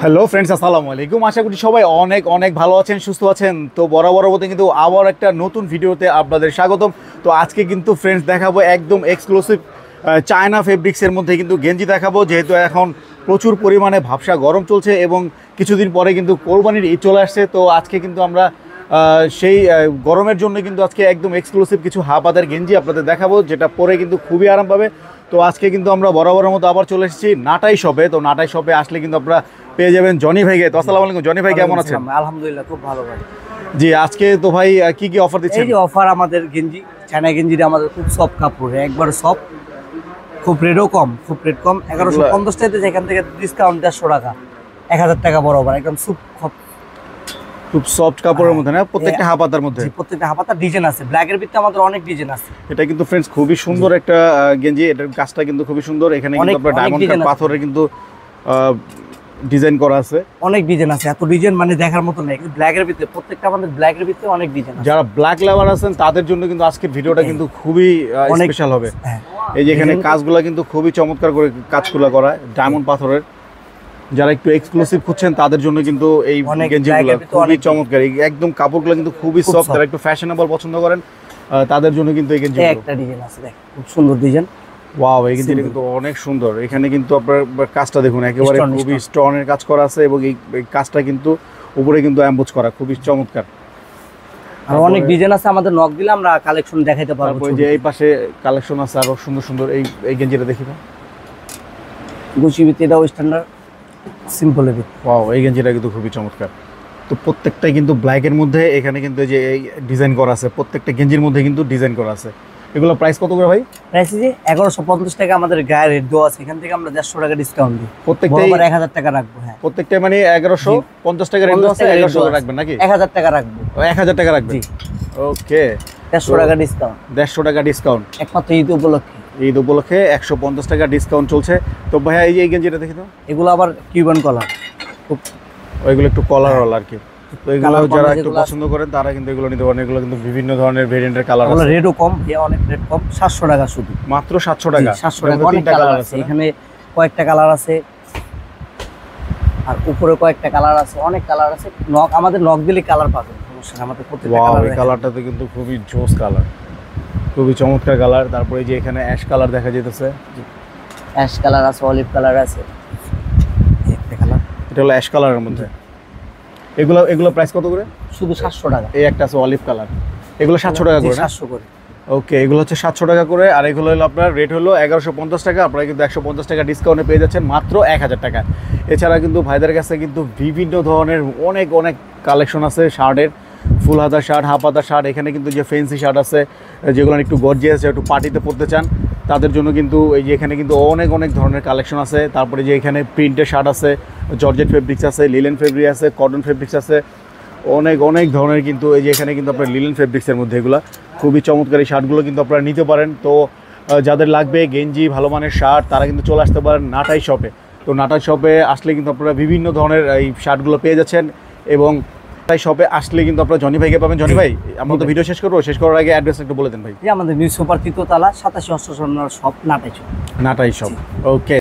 Hello friends, আসসালামু আলাইকুম। আশা করি সবাই অনেক অনেক ভালো আছেন, সুস্থ আছেন। তো বরাবর মতো কিন্তু আবার একটা নতুন ভিডিওতে আপনাদের স্বাগতম। তো আজকে কিন্তু ফ্রেন্ডস দেখাবো একদম এক্সক্লুসিভ চায়না ফেব্রিক্সের মধ্যে কিন্তু গেঞ্জি দেখাবো, যেহেতু এখন প্রচুর পরিমাণে ভাবসা গরম চলছে এবং কিছুদিন পরে কিন্তু কোরবানির ঈদ চলে আসছে। তো আজকে কিন্তু আমরা সেই গরমের জন্য কিন্তু আজকে একদম এক্সক্লুসিভ কিছু হাফ হাতের গেঞ্জি আপনাদের দেখাবো, যেটা পরে কিন্তু খুবই আরাম পাবে। তো আজকে কিন্তু আমরা বরাবরের মতো আবার চলে এসেছি নাটাই শপে। তো নাটাই শপে আসলে কিন্তু আপনারা পেয়ে যাবেন জনি ভাইকে। তো আসসালামু আলাইকুম জনি ভাই, কেমন আছেন? আলহামদুলিল্লাহ, খুব ভালো ভাই। জি, আজকে তো ভাই কি কি অফার দিচ্ছেন? এই যে অফার, আমাদের গেঞ্জি, চায়না গেঞ্জিটা আমাদের খুব সফট কাপড়, একবার সফট, খুব রেটও কম, খুব রেট কম। 1150 টাকাতে এখান থেকে ডিসকাউন্ট 150 টাকা, 1000 টাকা বরাবর, একদম খুব সফট কাপড়ের মধ্যে না, প্রত্যেকটা হাফ হাতার মধ্যে। প্রত্যেকটা হাফ হাতা ডিজাইন আছে, ব্ল্যাকের ভিতরে আমাদের অনেক ডিজাইন আছে। এটা কিন্তু ফ্রেন্ডস খুবই সুন্দর একটা গেঞ্জি, এটার কাজটা কিন্তু খুবই সুন্দর। এখানে কিন্তু আপনার ডায়মন্ড কাট পাথরের কিন্তু ডিজাইন করা আছে, অনেক ডিজাইন আছে। এত ডিজাইন মানে দেখার মতো নেই, ব্ল্যাকের ভিতরে, প্রত্যেকটা আমাদের ব্ল্যাকের ভিতরে অনেক ডিজাইন আছে। যারা ব্ল্যাক লাভার আছেন তাদের জন্য কিন্তু আজকের ভিডিওটা কিন্তু খুবই স্পেশাল হবে। এই যে এখানে কাজগুলো কিন্তু খুবই চমৎকার করে কাজগুলো করা, ডায়মন্ড পাথরের। যারা একটু এক্সক্লুসিভ খুঁজছেন তাদের জন্য কিন্তু এই গেঞ্জিগুলো খুবই চমৎকার। একদম কাপড়গুলো কিন্তু খুবই সফট, যারা একটু ফ্যাশনেবল পছন্দ করেন তাদের জন্য কিন্তু এই গেঞ্জিগুলো। একটা ডিজাইন আছে, দেখ খুব সুন্দর ডিজাইন। ওয়াও, এই গেঞ্জিটা কিন্তু অনেক সুন্দর। এখানে কিন্তু আপনার কাজটা দেখুন, একেবারে খুবই স্টোনের কাজ করা আছে এবং এই কাজটা কিন্তু উপরে কিন্তু এমবোজ করা, খুবই চমৎকার। আর অনেক ডিজাইন আছে, আমাদের নক দিলে আমরা কালেকশন দেখাইতে পারবো। যে এই পাশে কালেকশন আছে আরো সুন্দর সুন্দর। এই গেঞ্জিটা দেখিবা, গুচি ভিতরে, এটাও স্ট্যান্ডার্ড সিম্পলের ভিতরে। ওয়াও, এই গেঞ্জিটা কিন্তু খুবই চমৎকার। তো প্রত্যেকটাই কিন্তু ব্ল্যাকের মধ্যে এখানে কিন্তু যে এই ডিজাইন করা আছে, প্রত্যেকটা গেঞ্জির মধ্যে কিন্তু ডিজাইন করা আছে। এগুলো প্রাইস কত করে ভাই? প্রাইস যে 1150 টাকা আমাদের গায়ের রেট দেওয়া আছে, এখান থেকে আমরা 150 টাকা ডিসকাউন্ট দিই। প্রত্যেকটাই 1000 টাকা রাখবো। হ্যাঁ, প্রত্যেকটাই মানে 1150 টাকা রেট দেওয়া আছে, 1100 টাকা রাখবেন নাকি? 1000 টাকা রাখবো। 1000 টাকা রাখবেন, ওকে। 150 টাকা ডিসকাউন্ট, 150 টাকা ডিসকাউন্ট একমাত্র ঈদ উপলক্ষে। ঈদ উপলক্ষে 150 টাকা ডিসকাউন্ট চলছে। তো ভাইয়া এই যে এই গেঞ্জিটা দেখি তো, এগুলো আবার কিউবান কলার, খুব ওইগুলো একটু কলারওয়ালা আর কি। তো এগুলো যারা একটু পছন্দ করেন তারা কিন্তু এগুলো নিতে পারেন। এগুলো কিন্তু বিভিন্ন ধরনের ভেরিয়েন্টের কালার আছে, রেটও কম, অনেক রেট কম। 700 টাকা শুধু, মাত্র 700 টাকা। 700 টাকা। অনেক কালার আছে এখানে, কয়েকটা কালার আছে, আর উপরে কয়েকটা কালার আছে, অনেক কালার আছে। নক, আমাদের নক দিলে কালার পাবেন, সমস্যা নেই। আমাদের প্রত্যেকটা কালার, এই কালারটাতে কিন্তু খুবই জোস কালার, খুবই চমৎকার কালার। তারপরে যে এখানে অ্যাশ কালার দেখা যেতেছে, অ্যাশ কালার আছে, অলিভ কালার আছে, একটা কালার, এটা হলো অ্যাশ কালারের মধ্যে। এগুলো প্রাইস কত করে? শুধু 700 টাকা। এই একটা আছে অলিভ কালার, এগুলো 700 টাকা করে। 700 করে, ওকে। এগুলো হচ্ছে 700 টাকা করে। আর এগুলো হলো আপনার রেট হলো 1150 টাকা। আপনারা কিন্তু 150 টাকা ডিসকাউন্টে পেয়ে যাচ্ছেন মাত্র 1000 টাকা। এছাড়া কিন্তু ভাইদের কাছে কিন্তু বিভিন্ন ধরনের অনেক অনেক কালেকশন আছে শার্টের, ফুল হাতা শার্ট, হাফ হাতা শার্ট। এখানে কিন্তু যে ফেন্সি শার্ট আছে, যেগুলো একটু গর্জিয়াস, একটু পার্টিতে পরতে চান তাদের জন্য কিন্তু এই যে এখানে কিন্তু অনেক অনেক ধরনের কালেকশন আছে। তারপরে যে এখানে প্রিন্টের শার্ট আছে, জর্জেট ফেব্রিক্স আছে, লিলেন ফেব্রিক আছে, কটন ফেব্রিক্স আছে, অনেক অনেক ধরনের কিন্তু এই যে এখানে কিন্তু আপনার লিলেন ফেব্রিক্সের মধ্যে এগুলো খুবই চমৎকার। এই শার্টগুলো কিন্তু আপনারা নিতে পারেন। তো যাদের লাগবে গেঞ্জি, ভালো মানের শার্ট, তারা কিন্তু চলে আসতে পারেন নাটাই শপে। তো নাটাই শপে আসলে কিন্তু আপনারা বিভিন্ন ধরনের এই শার্টগুলো পেয়ে যাচ্ছেন। এবং তাই শপে আসলে কিন্তু আপনারা জনি ভাইকে পাবেন। জনি ভাই, আমরা তো ভিডিও শেষ করবো, শেষ করার আগে অ্যাড্রেস একটু বলে দেন ভাই। আমাদের নিউ সুপার তৃতীয় তলা 87 শপ, নাটাই শপ। নাটাই শপ, ওকে।